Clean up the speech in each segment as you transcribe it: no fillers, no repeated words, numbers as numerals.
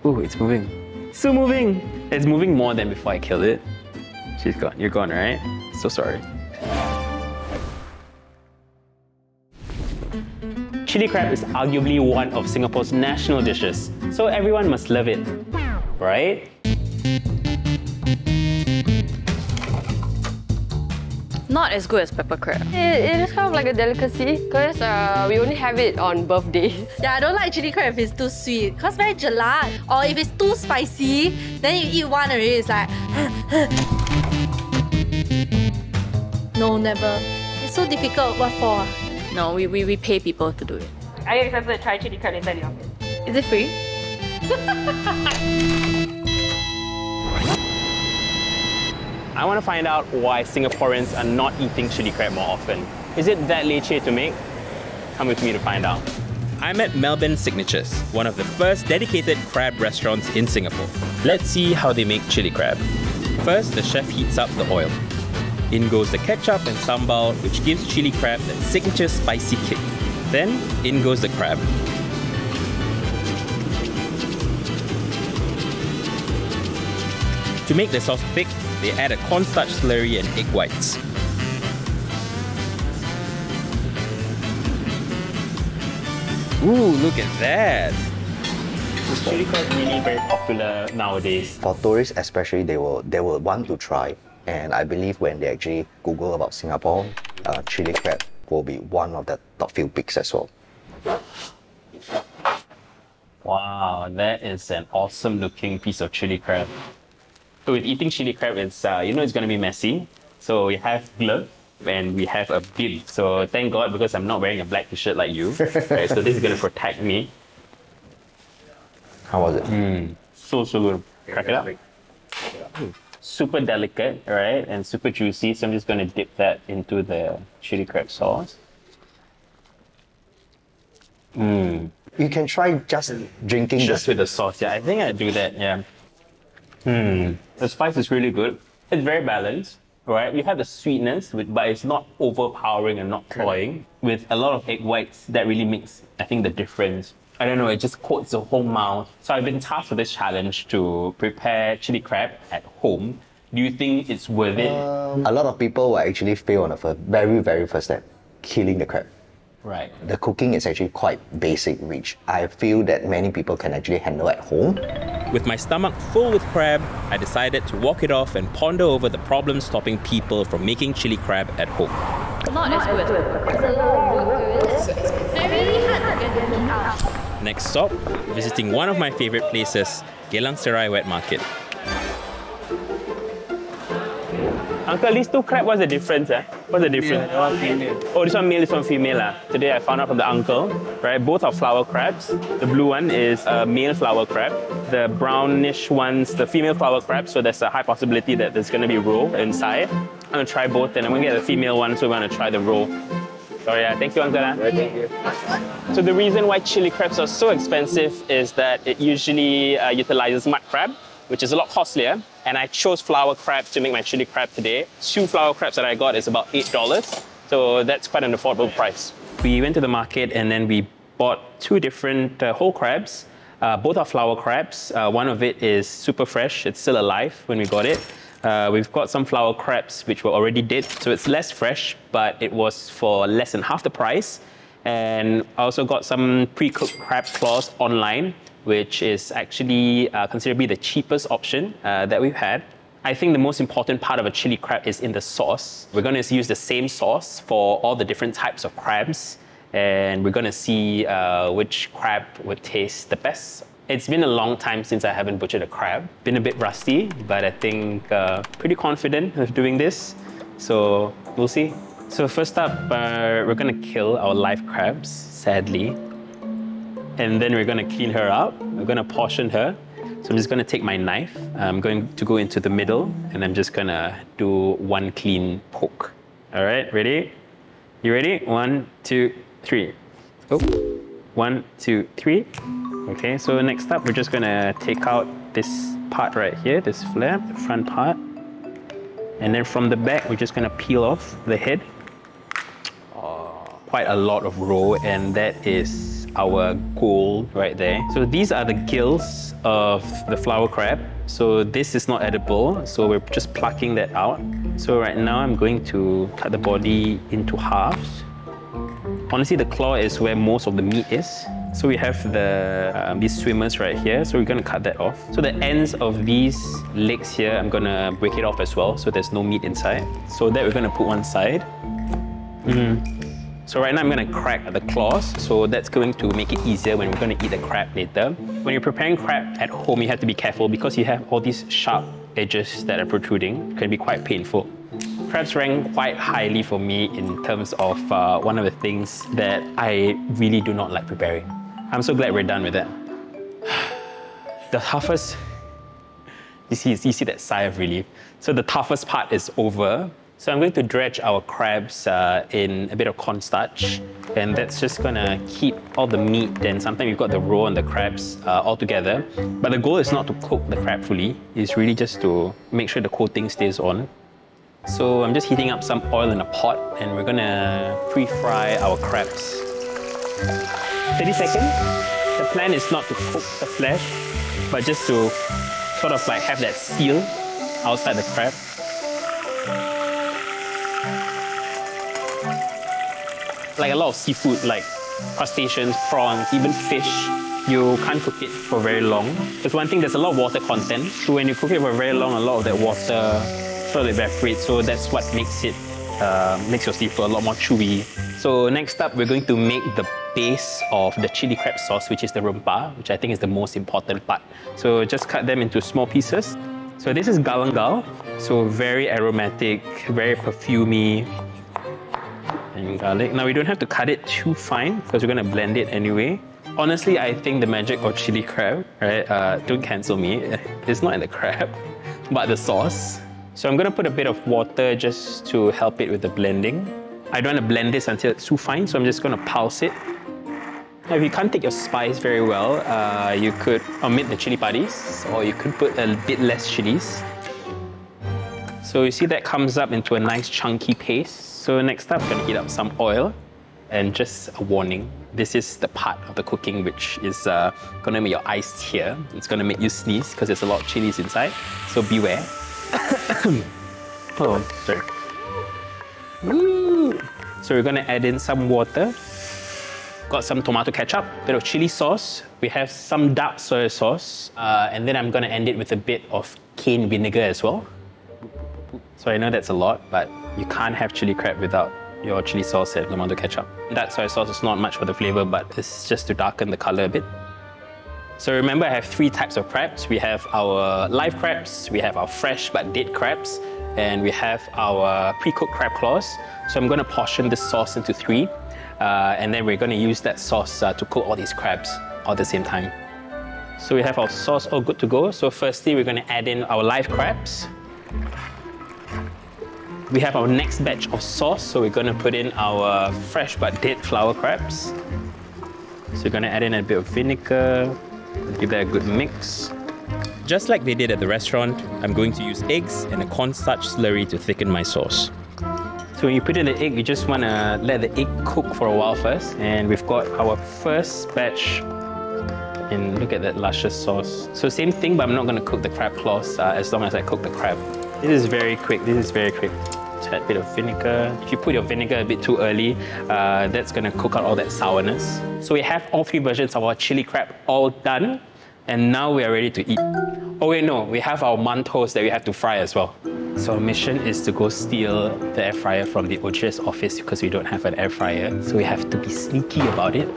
Ooh, it's moving. Still moving! It's moving more than before I killed it. She's gone. You're gone, right? So sorry. Chili crab is arguably one of Singapore's national dishes, so everyone must love it, right? Not as good as pepper crab. It is kind of like a delicacy because we only have it on birthdays. Yeah, I don't like chili crab if it's too sweet because very gelat. Or if it's too spicy, then you eat one already, it's like... No, never. It's so difficult. What for? No, we pay people to do it. Are you excited to try chili crab later in the office? Is it free? I want to find out why Singaporeans are not eating chili crab more often. Is it that leceh to make? Come with me to find out. I'm at Melbourne Signatures, one of the first dedicated crab restaurants in Singapore. Let's see how they make chili crab. First, the chef heats up the oil. In goes the ketchup and sambal, which gives chili crab that signature spicy kick. Then, in goes the crab. To make the sauce thick, they add a cornstarch slurry and egg whites. Ooh, look at that! Is chili crab really very popular nowadays? For tourists especially, they will want to try. And I believe when they actually Google about Singapore, chili crab will be one of the top few picks as well. Wow, that is an awesome looking piece of chili crab. So with eating chili crab, it's you know it's going to be messy. So we have gloves and we have a bib. So thank God because I'm not wearing a black t-shirt like you. Right, so this is going to protect me. How was it? So good. Crack it up. Super delicate, right? And super juicy. So I'm just going to dip that into the chili crab sauce. You can try just drinking Just with the sauce, yeah. I think I do that, yeah. The spice is really good. It's very balanced, right? You have the sweetness, but it's not overpowering and not cloying. With a lot of egg whites, that really makes, I think, the difference. I don't know, it just coats the whole mouth. So I've been tasked with this challenge to prepare chili crab at home. Do you think it's worth it? A lot of people will actually fail on the very first step, killing the crab. Right. The cooking is actually quite basic, which I feel that many people can actually handle at home. With my stomach full with crab, I decided to walk it off and ponder over the problems stopping people from making chili crab at home. Not as good as pepper crab. It's very hard to get the meat out. Next stop, visiting one of my favorite places, Geylang Serai Wet Market. Uncle, these two crab, what's the difference? What's the difference? Oh, this one male, this one female. Today I found out from the uncle, right? Both are flower crabs. The blue one is a male flower crab. The brownish one's the female flower crab, so there's a high possibility that there's going to be roe inside. I'm going to try both, and I'm going to get the female one, so we're going to try the roe. Sorry, thank you, Uncle. Thank you. So the reason why chili crabs are so expensive is that it usually utilizes mud crab, which is a lot costlier. And I chose flower crab to make my chili crab today. 2 flower crabs that I got is about $8. So that's quite an affordable price. We went to the market and then we bought 2 different whole crabs. Both are flower crabs. One of it is super fresh. It's still alive when we got it. We've got some flower crabs which were already dead, so it's less fresh, but it was for less than half the price. And I also got some pre-cooked crab claws online, which is actually considerably the cheapest option that we've had. I think the most important part of a chili crab is in the sauce. We're going to use the same sauce for all the different types of crabs, and we're going to see which crab would taste the best. It's been a long time since I haven't butchered a crab. Been a bit rusty, but I think pretty confident of doing this. So we'll see. So first up, we're gonna kill our live crabs, sadly. And then we're gonna clean her up. We're gonna portion her. So I'm just gonna take my knife. I'm going to go into the middle, and I'm just gonna do one clean poke. All right, ready? You ready? 1, 2, 3. Oh, 1, 2, 3. Okay, so next up, we're just gonna take out this part right here, this flap, the front part. And then from the back, we're just gonna peel off the head. Quite a lot of roe, and that is our goal right there. So these are the gills of the flower crab. So this is not edible, so we're just plucking that out. So right now I'm going to cut the body into halves. Honestly, the claw is where most of the meat is. So we have these swimmers right here, so we're going to cut that off. So the ends of these legs here, I'm going to break it off as well, so there's no meat inside. So that we're going to put one side. So right now I'm going to crack the claws, so that's going to make it easier when we're going to eat the crab later. When you're preparing crab at home, you have to be careful because you have all these sharp edges that are protruding. It can be quite painful. Crabs rank quite highly for me in terms of one of the things that I really do not like preparing. I'm so glad we're done with that. The toughest, you see that sigh of relief. So the toughest part is over. So I'm going to dredge our crabs in a bit of cornstarch, and that's just gonna keep all the meat, and sometimes we've got the roe and the crabs all together. But the goal is not to cook the crab fully, it's really just to make sure the coating stays on. So I'm just heating up some oil in a pot, and we're gonna pre-fry our crabs. 30 seconds. The plan is not to cook the flesh, but just to sort of like have that seal outside the crab. Like a lot of seafood, like crustaceans, prawns, even fish, you can't cook it for very long. Because one thing, there's a lot of water content. So when you cook it for very long, a lot of that water sort of evaporates. So that's what makes it, makes your seafood a lot more chewy. So next up, we're going to make the base of the chili crab sauce, which is the rempah, which I think is the most important part. So just cut them into small pieces. So this is galangal, so very aromatic, very perfumey. And garlic. Now we don't have to cut it too fine because we're going to blend it anyway. Honestly, I think the magic of chili crab, right? Don't cancel me. It's not in the crab, but the sauce. So I'm going to put a bit of water just to help it with the blending. I don't want to blend this until it's too fine, so I'm just going to pulse it. Now, if you can't take your spice very well, you could omit the chili padis, or you could put a bit less chilies. So you see that comes up into a nice chunky paste. So next up, I'm going to heat up some oil, and just a warning. This is the part of the cooking which is going to make your eyes tear. It's going to make you sneeze because there's a lot of chilies inside. So beware. Oh, sorry. Woo. So we're going to add in some water. Got some tomato ketchup, a bit of chili sauce. We have some dark soy sauce. And then I'm going to end it with a bit of cane vinegar as well. So I know that's a lot, but you can't have chili crab without your chili sauce and tomato ketchup. That soy sauce is not much for the flavor, but it's just to darken the color a bit. So remember, I have 3 types of crabs. We have our live crabs, we have our fresh but dead crabs, and we have our pre-cooked crab claws. So I'm going to portion this sauce into 3, and then we're going to use that sauce to cook all these crabs all at the same time. So we have our sauce all good to go. So firstly, we're going to add in our live crabs. We have our next batch of sauce, so we're going to put in our fresh but dead flower crabs. So we're going to add in a bit of vinegar, give that a good mix. Just like they did at the restaurant, I'm going to use eggs and a cornstarch slurry to thicken my sauce. So when you put in the egg, you just want to let the egg cook for a while first. And we've got our first batch, and look at that luscious sauce. So same thing, but I'm not going to cook the crab claws as long as I cook the crab. This is very quick, this is very quick. Add a bit of vinegar. If you put your vinegar a bit too early, that's going to cook out all that sourness. So we have all 3 versions of our chili crab all done, and now we are ready to eat. Oh wait, no, we have our mantous that we have to fry as well. So our mission is to go steal the air fryer from the OG's office because we don't have an air fryer, so we have to be sneaky about it.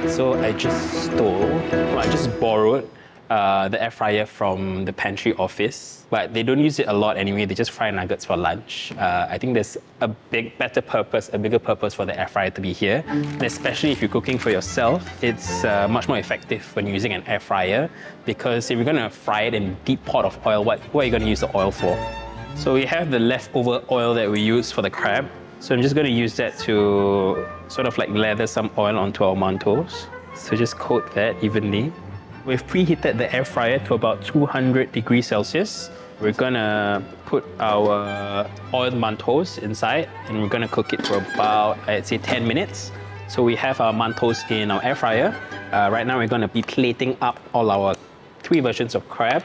So I just borrowed the air fryer from the pantry office, but they don't use it a lot anyway. They just fry nuggets for lunch. I think there's a bigger purpose for the air fryer to be here. And especially if you're cooking for yourself, it's much more effective when you're using an air fryer, because if you're going to fry it in a deep pot of oil, what are you going to use the oil for? So we have the leftover oil that we use for the crab. So I'm just going to use that to sort of like lather some oil onto our mantous. So just coat that evenly. We've preheated the air fryer to about 200 degrees Celsius. We're gonna put our oiled mantous inside, and we're gonna cook it for about, I'd say, 10 minutes. So we have our mantous in our air fryer. Right now we're going to be plating up all our 3 versions of crab.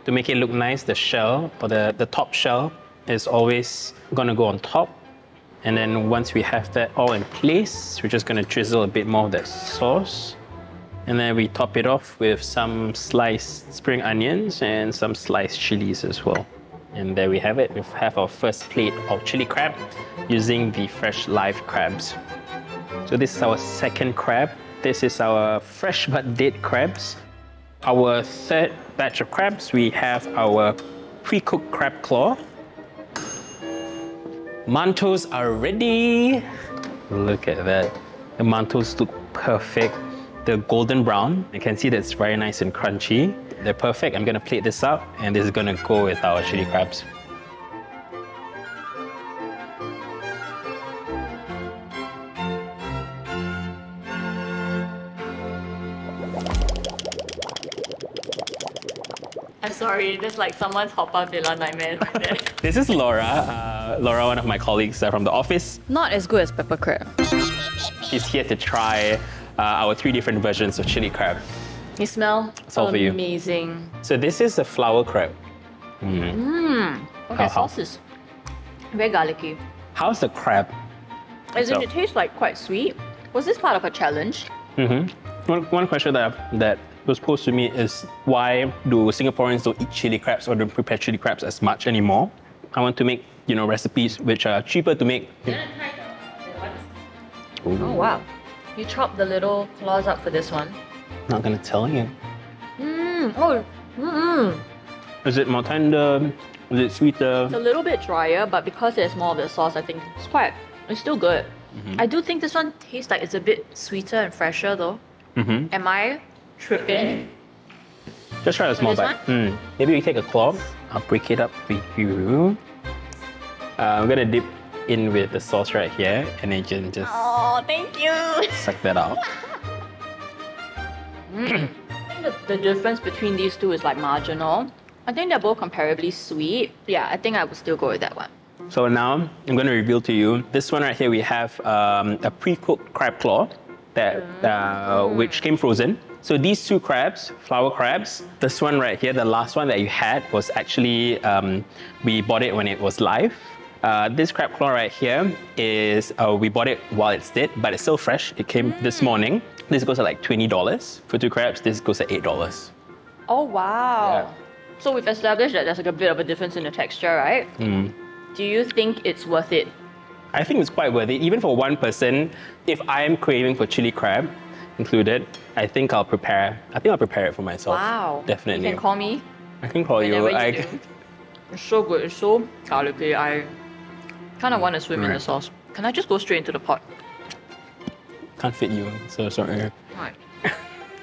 To make it look nice, the shell, or the top shell, is always going to go on top. And then once we have that all in place, we're just going to drizzle a bit more of that sauce. And then we top it off with some sliced spring onions and some sliced chillies as well. And there we have it. We have our first plate of chili crab using the fresh live crabs. So this is our second crab. This is our fresh but dead crabs. Our third batch of crabs, we have our pre-cooked crab claw. Mantous are ready. Look at that. The mantous look perfect. They're golden brown. You can see that it's very nice and crunchy. They're perfect. I'm gonna plate this up and this is gonna go with our chili crabs. I'm sorry, that's like someone's Hoppa Villa nightmare. This is Laura. Laura, one of my colleagues from the office. Not as good as pepper crab. She's here to try our 3 different versions of chili crab. You smell all for you. amazing. So this is a flower crab. Okay, sauce is very garlicky. How's the crab? As in, it tastes like quite sweet. Was this part of a challenge? One question that was posed to me is, why do Singaporeans don't eat chili crabs or don't prepare chili crabs as much anymore? I want to make, recipes which are cheaper to make. Oh wow. You chopped the little claws up for this one. Not gonna tell you. Is it more tender? Is it sweeter? It's a little bit drier, but because there's more of the sauce, I think it's still good. I do think this one tastes like it's a bit sweeter and fresher though. Am I tripping? Just try a small this bite. Maybe you take a claw. I'll break it up for you. I'm gonna dip in with the sauce right here, and then you can just thank you. suck that out. I think the difference between these two is like marginal. I think they're both comparably sweet. Yeah, I think I would still go with that one. So now I'm going to reveal to you this one right here. We have a pre-cooked crab claw which came frozen. So these 2 crabs, flower crabs, this one right here, the last one that you had was actually we bought it when it was live. This crab claw right here is we bought it while it's dead, but it's still fresh. It came this morning. This goes at like $20 for 2 crabs. This goes at $8. Oh wow. Yeah. So we've established that there's like a bit of a difference in the texture, right? Do you think it's worth it? I think it's quite worth it. Even for one person, if I am craving for chili crab included, I think I'll prepare it for myself. Wow. Definitely. You can call me. I can call you. Whenever you do. It's so good. It's so garlicky. I kind of want to swim in the sauce. Can I just go straight into the pot? Can't fit you, so sorry. Right.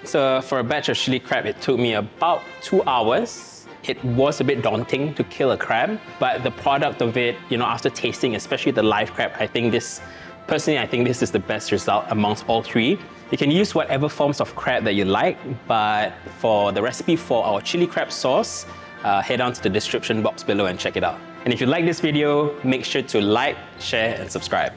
So for a batch of chili crab, it took me about 2 hours. It was a bit daunting to kill a crab, but the product of it, after tasting, especially the live crab, I think this is the best result amongst all 3. You can use whatever forms of crab that you like, but for the recipe for our chili crab sauce, head on to the description box below and check it out. And if you like this video, make sure to like, share, and subscribe.